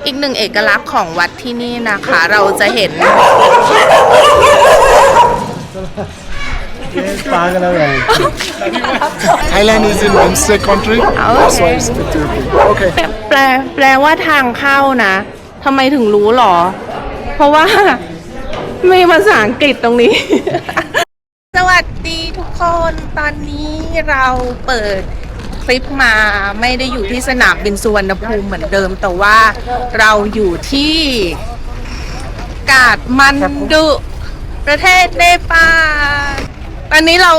อีกหนึ่งเอกลักษณ์ของวัดที่นี่นะคะเราจะเห็น Thailand is in Wednesday country. That's why it's 50 rupees. Okay. แปลว่าทางเข้านะทำไมถึงรู้หรอ เพราะว่าไม่ภาษาอังกฤษตรงนี้ สวัสดีทุกคนตอนนี้เราเปิดคลิปมาไม่ได้อยู่ที่สนามบินสุวรรณภูมิเหมือนเดิมแต่ว่าเราอยู่ที่กาฐมันดุประเทศเนปาลตอนนี้เรา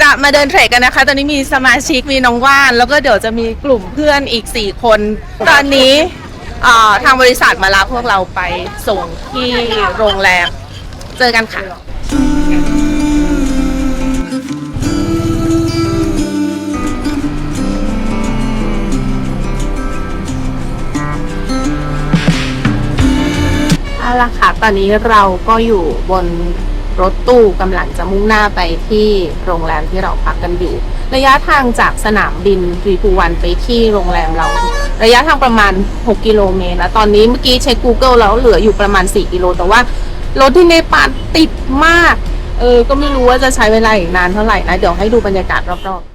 จะมาเดินเทรคกันนะคะตอนนี้มีสมาชิกมีน้องว่านแล้วก็เดี๋ยวจะมีกลุ่มเพื่อนอีก4คนตอนนี้ทางบริษัทมารับพวกเราไปส่งที่โรงแรมเจอกันค่ะเอาล่ะค่ะตอนนี้เราก็อยู่บนรถตู้กำลังจะมุ่งหน้าไปที่โรงแรมที่เราพักกันอยู่ระยะทางจากสนามบินทรีภูวันไปที่โรงแรมเราระยะทางประมาณ6กิโลเมตรแล้วตอนนี้เมื่อกี้เช็ค Google แล้วเหลืออยู่ประมาณ4กิโลแต่ว่ารถที่เนปาลติดมากก็ไม่รู้ว่าจะใช้เวลาอีกนานเท่าไหร่นะเดี๋ยวให้ดูบรรยากาศรอบๆ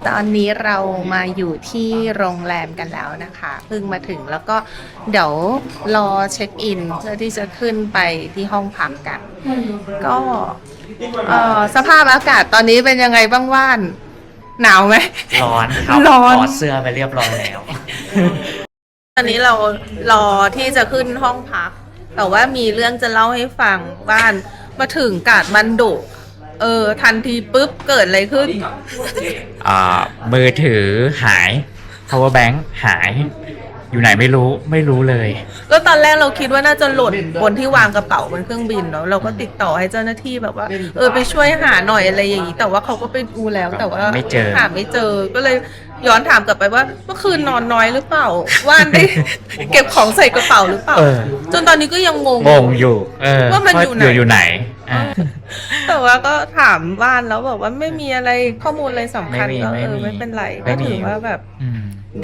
ตอนนี้เรามาอยู่ที่โรงแรมกันแล้วนะคะเพิ่งมาถึงแล้วก็เดี๋ยวรอเช็คอินเพื่อที่จะขึ้นไปที่ห้องพักกันก็สภาพอากาศตอนนี้เป็นยังไงบ้างว่านหนาวไหมร้อนครับร้อนถอดเสื้อไปเรียบร้อยแล้วตอนนี้เรารอที่จะขึ้นห้องพักแต่ว่ามีเรื่องจะเล่าให้ฟังว่านมาถึงกาฐมันดุทันทีปุ๊บเกิดอะไรขึ้นมือถือหาย power bank หายอยู่ไหนไม่รู้เลยก็ตอนแรกเราคิดว่าน่าจะหล่นบนที่วางกระเป๋าบนเครื่องบินเนาะเราก็ติดต่อให้เจ้าหน้าที่แบบว่าไปช่วยหาหน่อยอะไรอย่างนี้แต่ว่าเขาก็ไปดูแล้วแต่ว่าไม่เจอหาไม่เจอก็เลยย้อนถามกลับไปว่าเมื่อคืนนอนน้อยหรือเปล่าว่านได้เก็บของใส่กระเป๋าหรือเปล่าจนตอนนี้ก็ยังงงอยู่ว่ามันอยู่ไหนแต่ว่าก็ถามว่านแล้วบอกว่าไม่มีอะไรข้อมูลอะไรสำคัญก็ไม่เป็นไรก็ถือว่าแบบ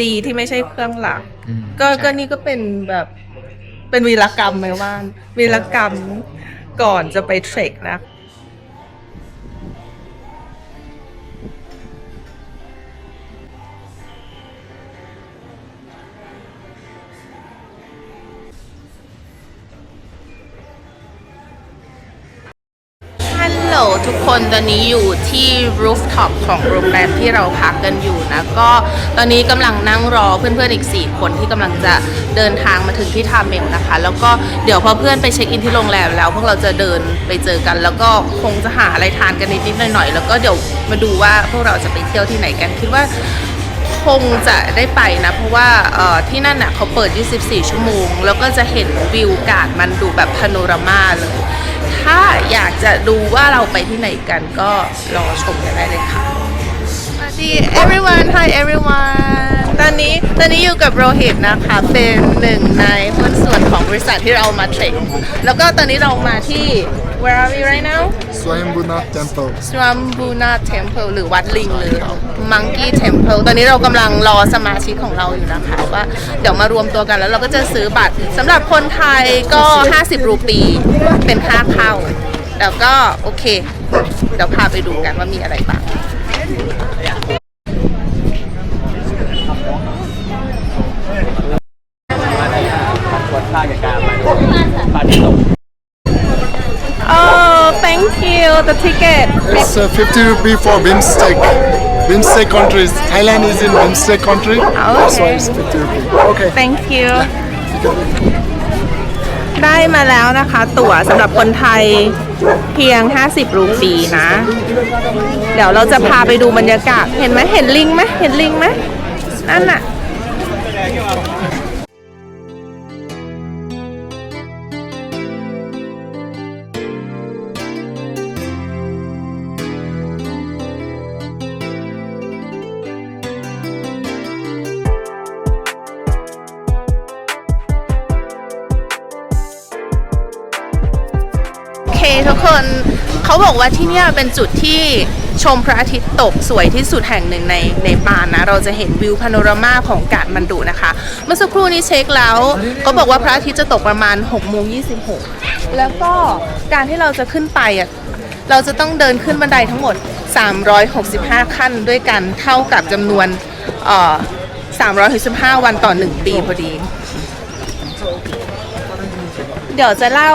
ดีที่ไม่ใช่เครื่องหลักก็นี่ก็เป็นแบบเป็นวีรกรรมไหมว่านวีรกรรมก่อนจะไปเทรคนะทุกคนตอนนี้อยู่ที่รูฟท็อปของโรงแรมที่เราพักกันอยู่นะก็ตอนนี้กำลังนั่งรอเพื่อนๆอีก4คนที่กำลังจะเดินทางมาถึงที่ทาเมลนะคะแล้วก็เดี๋ยวพอเพื่อนไปเช็คอินที่โรงแรมแล้วพวกเราจะเดินไปเจอกันแล้วก็คงจะหาอะไรทานกันนิดๆหน่อยๆแล้วก็เดี๋ยวมาดูว่าพวกเราจะไปเที่ยวที่ไหนกันคิดว่าคงจะได้ไปนะเพราะว่าที่นั่นน่ะเขาเปิด24ชั่วโมงแล้วก็จะเห็นวิวกาฐมันดูแบบพาโนรามาเลยถ้าอยากจะดูว่าเราไปที่ไหนกันก็รอชมกันได้เลยค่ะสวัสดี everyone hi everyone ตอนนี้อยู่กับโรหิตนะคะเป็นหนึ่งในหุ้นส่วนของบริษัทที่เรามาเทรดแล้วก็ตอนนี้เรามาที่ where are we right now Swayambuna Temple Swayambuna Temple หรือวัดลิงหรือ Monkey Temple ตอนนี้เรากำลังรอสมาชิกของเราอยู่นะคะว่าเดี๋ยวมารวมตัวกันแล้วเราก็จะซื้อบัตรสำหรับคนไทยก็50 รูปีเป็นค่าเข้าแล้วก็โอเคเดี๋ยวพาไปดูกันว่ามีอะไรบ้างthank you the ticket It's 50 rupees for Binstek countries. Thailand is in Binstek country. That's why it's 50 rupees. Okay. thank you ได้มาแล้วนะคะตั๋วสำหรับคนไทยเพียง50 รูปีนะเดี๋ยวเราจะพาไปดูบรรยากาศเห็นไหมเห็นลิงไหมนั่นน่ะ ทุกคนเขาบอกว่าที่เนี่ยเป็นจุดที่ชมพระอาทิตย์ตกสวยที่สุดแห่งหนึ่งในปานนะเราจะเห็นวิวพาโนรามาของกาดมันดุนะคะเมื่อสักครู่นี้เช็คแล้วเขาบอกว่าพระอาทิตย์จะตกประมาณ6:26แล้วก็การที่เราจะขึ้นไปอ่ะเราจะต้องเดินขึ้นบันไดทั้งหมด365ขั้นด้วยกันเท่ากับจำนวน365วันต่อ1ปีพอดีเดี๋ยวจะเล่า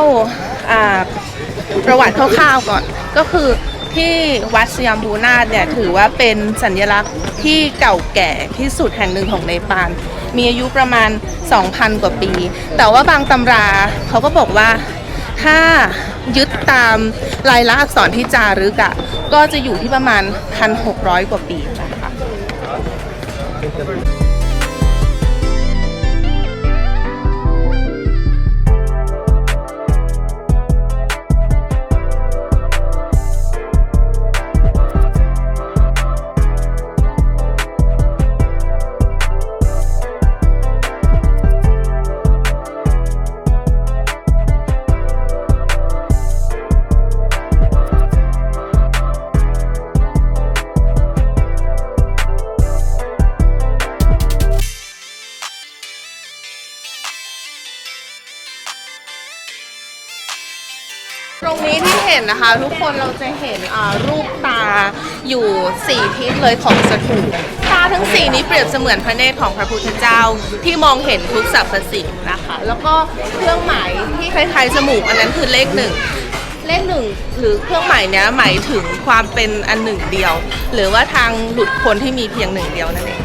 ประวัติคร่าวๆก่อนก็คือที่วัดสยามบูนาถเนี่ยถือว่าเป็นสัญลักษณ์ที่เก่าแก่ที่สุดแห่งหนึ่งของเนปาลมีอายุประมาณ 2,000 กว่าปีแต่ว่าบางตำราเขาก็บอกว่าถ้ายึดตามลายลักษณ์อักษรที่จารึกอะก็จะอยู่ที่ประมาณ 1,600 กว่าปีนะคะตรงนี้ที่เห็นนะคะทุกคนเราจะเห็นรูปตาอยู่4ทิศเลยของสถูปตาทั้ง4นี้เปรียบเสมือนพระเนตรของพระพุทธเจ้าที่มองเห็นทุกสรรพสิ่งนะคะแล้วก็เครื่องหมายที่คล้ายๆจมูกอันนั้นคือเลข1หรือเครื่องหมายเนี้ยหมายถึงความเป็นอันหนึ่งเดียวหรือว่าทางหลุดพ้นที่มีเพียงหนึ่งเดียวนั่นเอง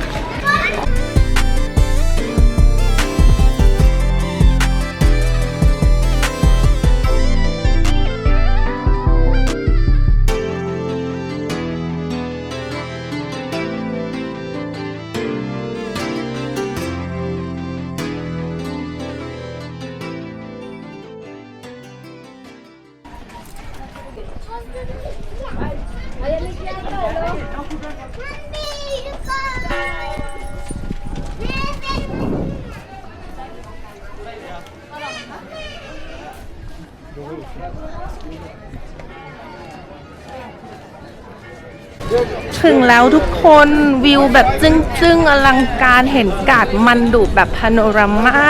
ถึงแล้วทุกคนวิวแบบจึ้งๆอลังการเห็นกาดมันดุแบบพาโนรามา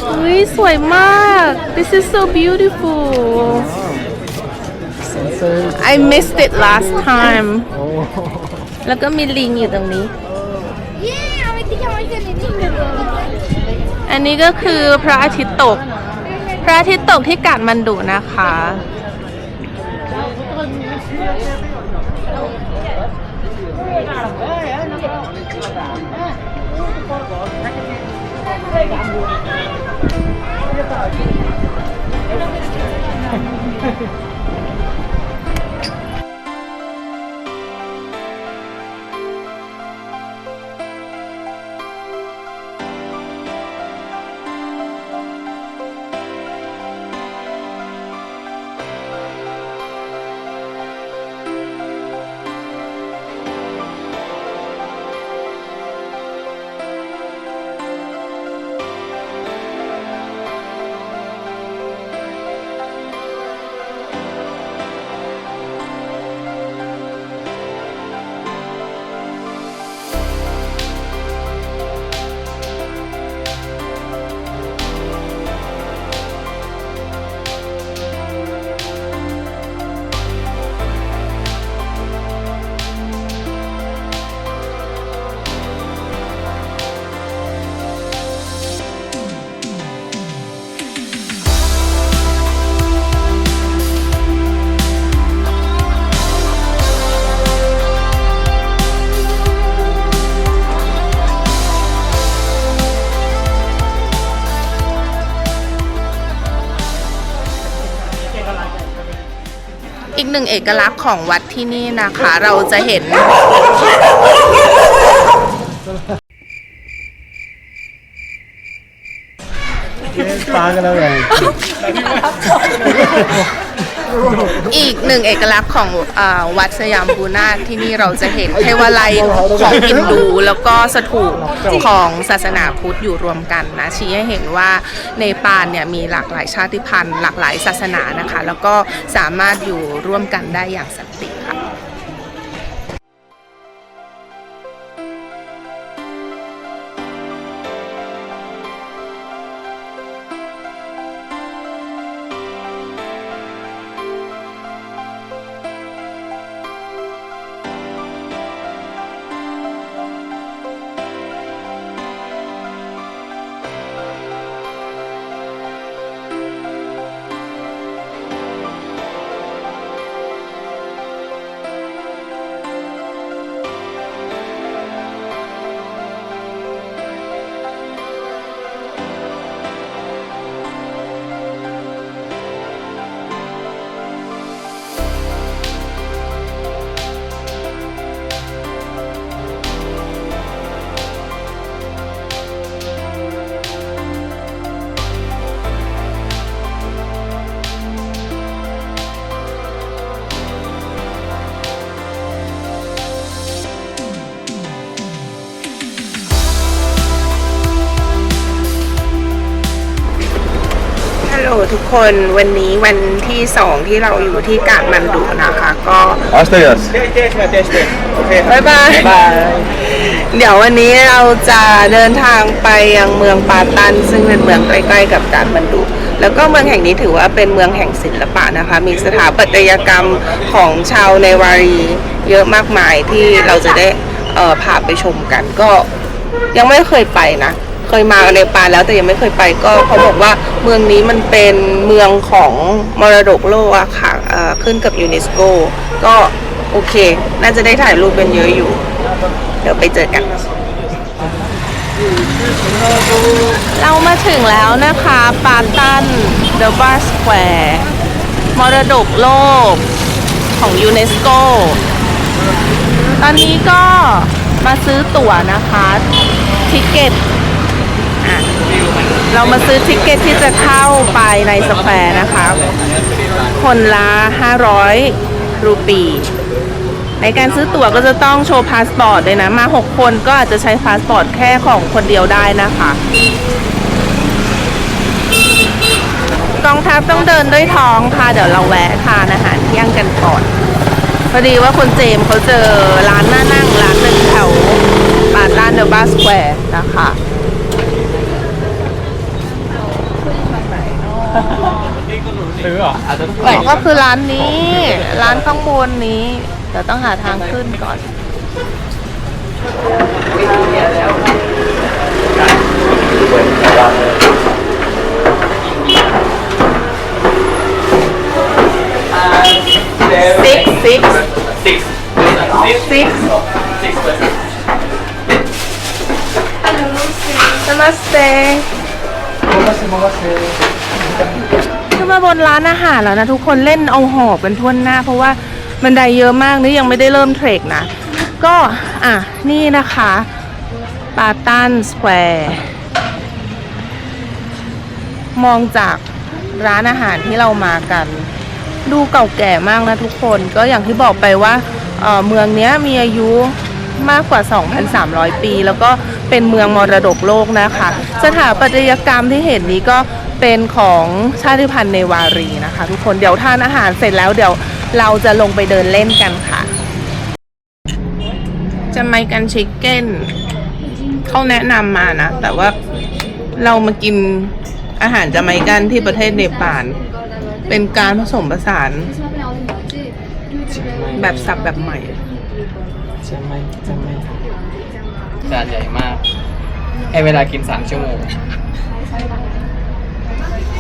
อุ้ยสวยมาก This is so beautiful I missed it last time แล้วก็มีลิงอยู่ตรงนี้ อันนี้ก็คือพระอาทิตย์ตกที่กาดมันดุนะคะ อีกหนึ่งเอกลักษณ์ของวัดที่นี่นะคะเราจะเห็น पागल हो गए อีกหนึ่งเอกลักษณ์ของวัดสยามภูนาถที่นี่เราจะเห็นเทวาลัยของฮินดูแล้วก็สถูปของศาสนาพุทธอยู่รวมกันนะชี้ให้เห็นว่าเนปาลเนี่ยมีหลากหลายชาติพันธุ์หลากหลายศาสนานะคะแล้วก็สามารถอยู่ร่วมกันได้อย่างสันติค่ะ ฮัลโหลทุกคนวันนี้วันที่2ที่เราอยู่ที่กาดมันดุนะคะก็บายบายเดี๋ยววันนี้เราจะเดินทางไปยังเมืองปาตันซึ่งเป็นเมืองใกล้ๆกับกาดมันดุแล้วก็เมืองแห่งนี้ถือว่าเป็นเมืองแห่งศิลปะนะคะมีสถาปัตยกรรมของชาวเนวารีเยอะมากมายที่เราจะได้พาไปชมกันก็ยังไม่เคยไปนะเคยมาเนปาลแล้วแต่ยังไม่เคยไปก็เขาบอกว่าเมืองนี้มันเป็นเมืองของมรดกโลกอะค่ะขึ้นกับยูเนสโกก็โอเคน่าจะได้ถ่ายรูปเป็นเยอะอยู่เดี๋ยวไปเจอกัน เรามาถึงแล้วนะคะปาตันเดอะบาสแควร์มรดกโลกของยูเนสโกตอนนี้ก็มาซื้อตั๋วนะคะทิเก็ตเรามาซื้อทิเก็ตที่จะเข้าไปในสแควร์นะคะคนละ500 รูปี ในการซื้อตั๋วก็จะต้องโชว์พาสปอร์ตด้วยนะมา6 คนก็อาจจะใช้พาสปอร์ตแค่ของคนเดียวได้นะคะกองทัพต้องเดินด้วยท้องค่ะเดี๋ยวเราแวะทานอาหารเที่ยงกันก่อนพอดีว่าคุณเจมเขาเจอร้านน่านั่งร้านหนึ่งแถวปาตันเดอะบาสแควร์นะคะซื้อเหรออาจจะก็คือร้านนี้ร้านข้างบนนี้แต่ต้องหาทางขึ้นก่อนNamaste ขึ้นมาบนร้านอาหารแล้วนะทุกคนเล่นเอาหอบกันทั่วหน้าเพราะว่าบันไดเยอะมากนี่ยังไม่ได้เริ่มเทรคนะก็นี่นะคะปาตันสแควร์มองจากร้านอาหารที่เรามากันดูเก่าแก่มากนะทุกคนก็อย่างที่บอกไปว่าเมืองนี้มีอายุมากกว่า 2,300 ปีแล้วก็เป็นเมืองมรดกโลกนะคะสถาปัตยกรรมที่เห็นนี้ก็เป็นของชาติพันธุ์เนวารีนะคะทุกคนเดี๋ยวทานอาหารเสร็จแล้วเดี๋ยวเราจะลงไปเดินเล่นกันค่ะจะไมกันชิคเก้นเขาแนะนำมานะแต่ว่าเรามากินอาหารจาไมกันที่ประเทศเนปาลเป็นการผสมผสานแบบสับแบบใหม่จานใหญ่มากให้เวลากิน3 ชั่วโมง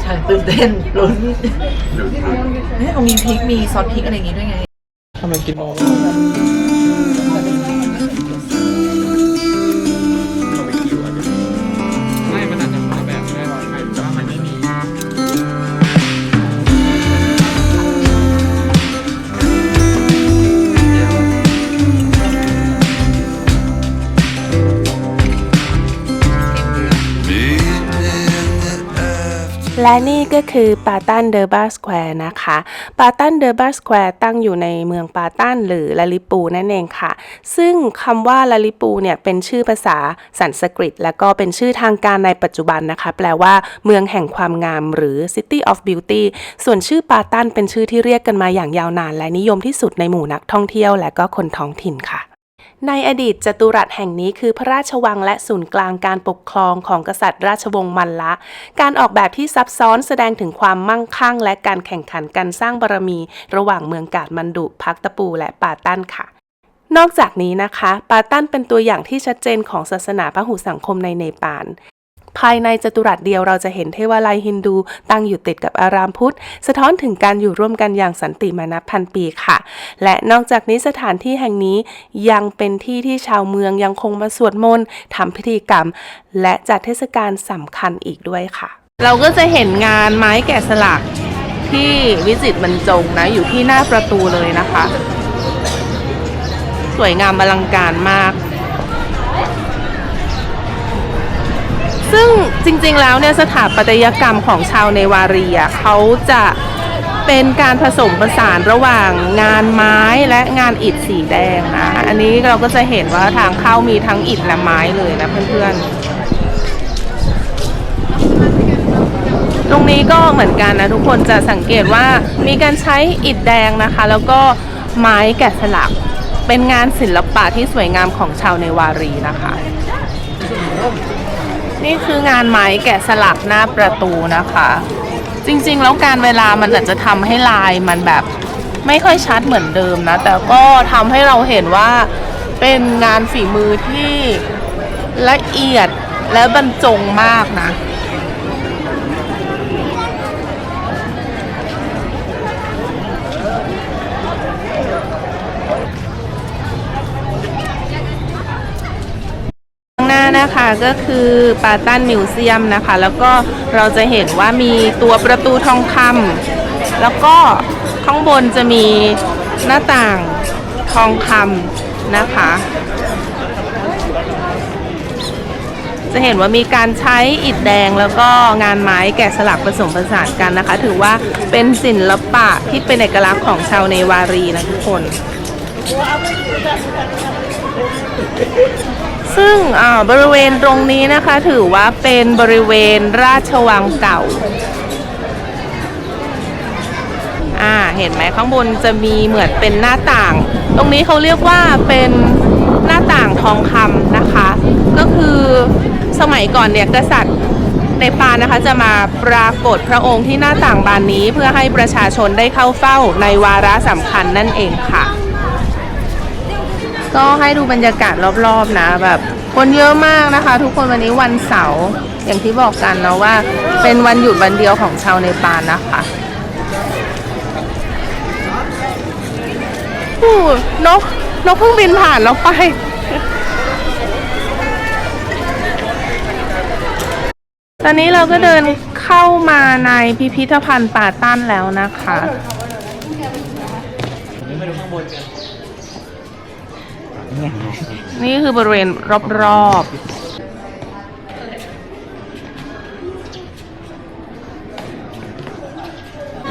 ใช่ตื่นเต้นลุ้นเนี่ยเรามีพริกมีซอสพริกอะไรอย่างงี้ด้วยไงทำไมกินโน้ไม่มันอาจจะมาแบบไม่อร่อยแต่ว่ามันไม่มี และนี่ก็คือปาตันเดอร์บาสแควร์นะคะปาตันเดอร์บาสแควร์ตั้งอยู่ในเมืองปาตันหรือลาลิปูนั่นเองค่ะซึ่งคำว่าลาลิปูเนี่ยเป็นชื่อภาษาสันสกฤตและก็เป็นชื่อทางการในปัจจุบันนะคะแปลว่าเมืองแห่งความงามหรือ City of Beauty ส่วนชื่อปาตันเป็นชื่อที่เรียกกันมาอย่างยาวนานและนิยมที่สุดในหมู่นักท่องเที่ยวและก็คนท้องถิ่นค่ะในอดีตจตุรัสแห่งนี้คือพระราชวังและศูนย์กลางการปกครองของกษัตริย์ราชวงศ์มัลละการออกแบบที่ซับซ้อนแสดงถึงความมั่งคั่งและการแข่งขันกันสร้างบารมีระหว่างเมืองกาฐมันดุพักตะปูและปาตันค่ะนอกจากนี้นะคะปาตันเป็นตัวอย่างที่ชัดเจนของศาสนาพหุสังคมในเนปาลภายในจัตุรัสเดียวเราจะเห็นเทวาลัยฮินดูตั้งอยู่ติดกับอารามพุทธสะท้อนถึงการอยู่ร่วมกันอย่างสันติมานับพันปีค่ะและนอกจากนี้สถานที่แห่งนี้ยังเป็นที่ที่ชาวเมืองยังคงมาสวดมนต์ทำพิธีกรรมและจัดเทศกาลสำคัญอีกด้วยค่ะเราก็จะเห็นงานไม้แกะสลักที่วิจิตรบรรจงนะอยู่ที่หน้าประตูเลยนะคะสวยงามอลังการมากซึ่งจริงๆแล้วเนี่ยสถาปัตยกรรมของชาวเนวารีเขาจะเป็นการผสมผสานระหว่างงานไม้และงานอิฐสีแดงนะอันนี้เราก็จะเห็นว่าทางเข้ามีทั้งอิฐและไม้เลยนะเพื่อนๆตรงนี้ก็เหมือนกันนะทุกคนจะสังเกตว่ามีการใช้อิฐแดงนะคะแล้วก็ไม้แกะสลักเป็นงานศิลปะที่สวยงามของชาวเนวารีนะคะนี่คืองานไม้แกะสลักหน้าประตูนะคะจริงๆแล้วการเวลามันอาจจะทำให้ลายมันแบบไม่ค่อยชัดเหมือนเดิมนะแต่ก็ทำให้เราเห็นว่าเป็นงานฝีมือที่ละเอียดและบรรจงมากนะนะคะก็คือปาตันมิวเซียมนะคะแล้วก็เราจะเห็นว่ามีตัวประตูทองคำแล้วก็ข้างบนจะมีหน้าต่างทองคำนะคะจะเห็นว่ามีการใช้อิฐแดงแล้วก็งานไม้แกะสลักผสมผสานกันนะคะถือว่าเป็นศิลปะที่เป็นเอกลักษณ์ของชาวเนวารีนะทุกคนซึ่งบริเวณตรงนี้นะคะถือว่าเป็นบริเวณราชวังเก่าเห็นไหมข้างบนจะมีเหมือนเป็นหน้าต่างตรงนี้เขาเรียกว่าเป็นหน้าต่างทองคำนะคะก็คือสมัยก่อนเนี่ยกษัตริย์เนปาลนะคะจะมาปรากฏพระองค์ที่หน้าต่างบานนี้เพื่อให้ประชาชนได้เข้าเฝ้าในวาระสำคัญนั่นเองค่ะก็ให้ดูบรรยากาศรอบๆนะแบบคนเยอะมากนะคะทุกคนวันนี้วันเสาร์อย่างที่บอกกันเนาะว่าเป็นวันหยุดวันเดียวของชาวเนปาลนะคะนกเพิ่งบินผ่านแล้วไปตอนนี้เราก็เดินเข้ามาในพิพิธภัณฑ์ปาตันแล้วนะคะนี่คือบริเวณรอบๆ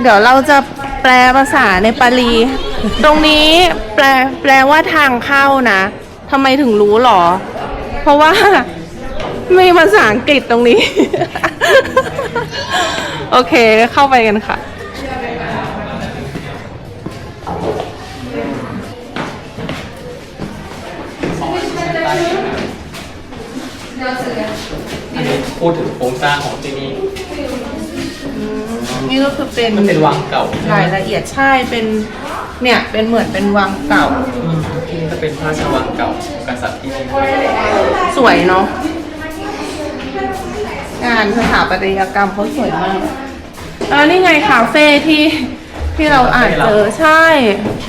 เดี๋ยวเราจะแปลภาษาเนปาลีตรงนี้แปลว่าทางเข้านะทำไมถึงรู้หรอเพราะว่าไม่ภาษาอังกฤษตรงนี้ โอเคเข้าไปกันค่ะอันนี้พูดถึงโครงสร้างของที่นี่นี่ก็คือเป็นมันเป็นวังเก่ารายละเอียดใช่เป็นเนี่ยเป็นเหมือนเป็นวังเก่าที่นี่ก็เป็นพระราชวังเก่ากษัตริย์ที่นี่สวยเนาะงานสถาปัตยกรรมเขาสวยมากนี่ไงคาเฟ่ที่เราอ่านเจอใช่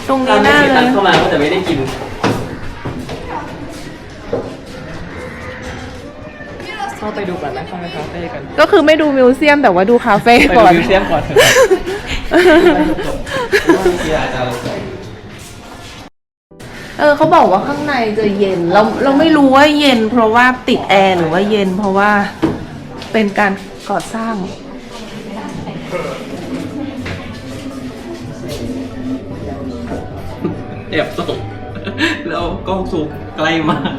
ตรงนี้น่าเลยเข้ามาแต่ไม่ได้กินเข้าไปดูก่อนนะเข้าไปคาเฟ่กันก็คือไม่ดูมิวเซียมแต่ว่าดูคาเฟ่ก่อนไปดูมิวเซียมก่อนเถอะเขาบอกว่าข้างในจะเย็นเราไม่รู้ว่าเย็นเพราะว่าติดแอร์หรือว่าเย็นเพราะว่าเป็นการก่อสร้าง แอบส่งแล้วกล้องซูมใกล้มาก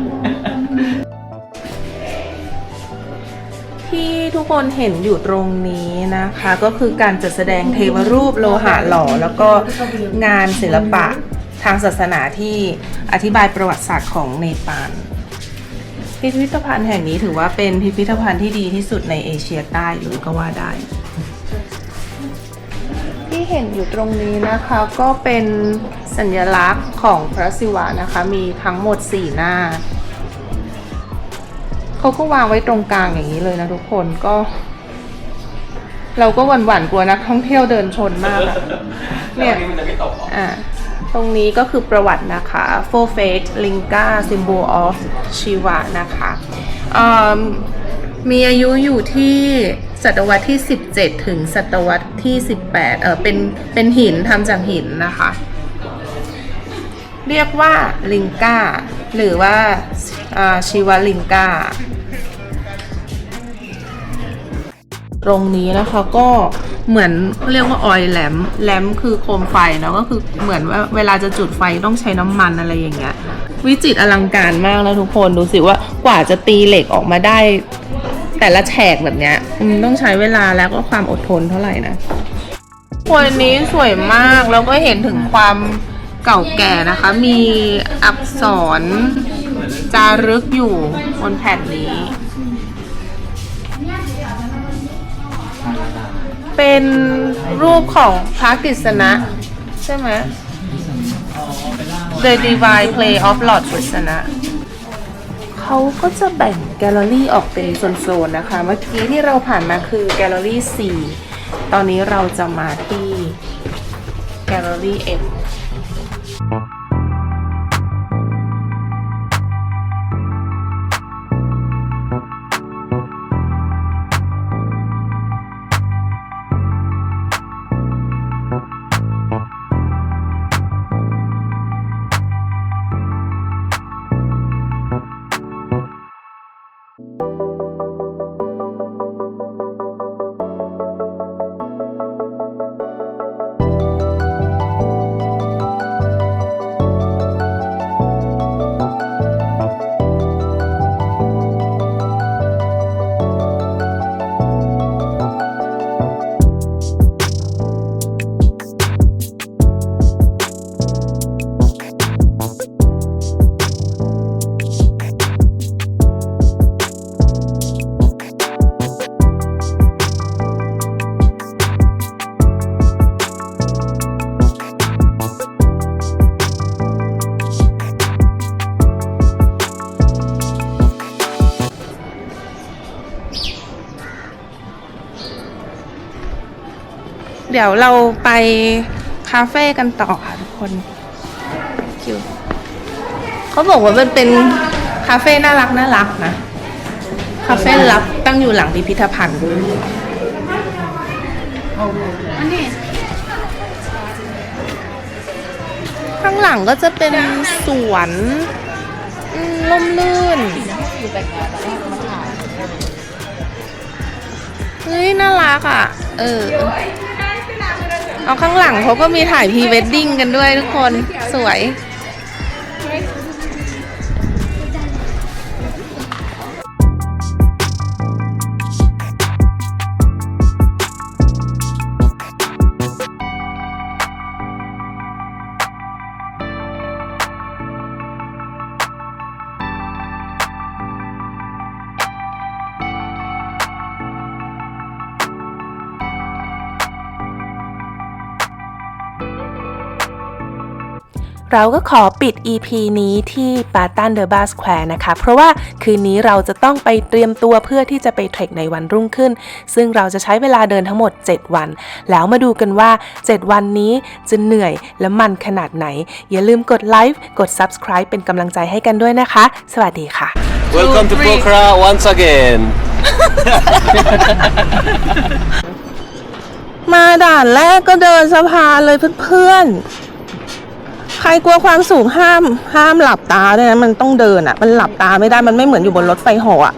ที่ทุกคนเห็นอยู่ตรงนี้นะคะ ก็คือการจัดแสดงเทวรูปโลหะหล่อแล้วก็งานศิลปะทางศาสนาที่อธิบายประวัติศาสตร์ของเนปาลพิพิธภัณฑ์แห่งนี้ถือว่าเป็นพิพิธภัณฑ์ที่ดีที่สุดในเอเชียใต้เลยก็ว่าได้ ที่เห็นอยู่ตรงนี้นะคะก็เป็นสัญลักษณ์ของพระศิวะนะคะมีทั้งหมด4หน้าเขาก็วางไว้ตรงกลางอย่างนี้เลยนะทุกคนก็ เราก็หวั่นๆกลัวนักท่องเที่ยวเดินชนมากอะเนี่ยตรงนี้ก็คือประวัตินะคะ Four Faith Linga Symbol of Shiva นะคะมีอายุอยู่ที่ศตวรรษที่ 17 ถึงศตวรรษที่ 18เป็นหินทำจากหินนะคะ เรียกว่าลิงกาหรือว่าชิวลิงกาตรงนี้นะคะก็เหมือนเรียกว่าออยแลมคือโคมไฟเนาะก็คือเหมือนว่าเวลาจะจุดไฟต้องใช้น้ำมันอะไรอย่างเงี้ยวิจิตรอลังการมากแล้วทุกคนดูสิว่ากว่าจะตีเหล็กออกมาได้แต่ละแฉกแบบเนี้ยต้องใช้เวลาแล้วก็ความอดทนเท่าไหร่นะวันนี้สวยมากแล้วก็เห็นถึงความเก่าแก่นะคะมีอักษรจารึกอยู่บนแผ่นนี้เป็นรูปของพระกฤษณะใช่ไหม The Divine Play of Lord กฤษณะเขาก็จะแบ่งแกลเลอรี่ออกเป็นโซนๆนะคะเมื่อกี้ที่เราผ่านมาคือแกลเลอรี่ 4ตอนนี้เราจะมาที่แกลเลอรี่ Mเดี๋ยวเราไปคาเฟ่กันต่อค่ะทุกคนคิวเขาบอกว่ามันเป็นคาเฟ่น่ารักนะคาเฟ่ลับตั้งอยู่หลังพิพิธภัณฑ์ข้างหลังก็จะเป็นสวนร่มรื่นเฮ้ยน่ารักอ่ะเอาข้างหลังเขาก็มีถ่ายพรีเวดดิ้งกันด้วยทุกคนสวยเราก็ขอปิด EP นี้ที่ปาตันเดอร์บาสแควร์นะคะเพราะว่าคืนนี้เราจะต้องไปเตรียมตัวเพื่อที่จะไปเทรคในวันรุ่งขึ้นซึ่งเราจะใช้เวลาเดินทั้งหมด7วันแล้วมาดูกันว่า7วันนี้จะเหนื่อยและมันขนาดไหนอย่าลืมกดไลค์กด Subscribe เป็นกำลังใจให้กันด้วยนะคะสวัสดีค่ะ Welcome to Pokhara once again มาด่านแรกก็เดินสะพานเลยเพื่อนๆใครกลัวความสูงห้ามหลับตาด้วยนะมันต้องเดินอ่ะมันหลับตาไม่ได้มันไม่เหมือนอยู่บนรถไฟเหาะอ่ะ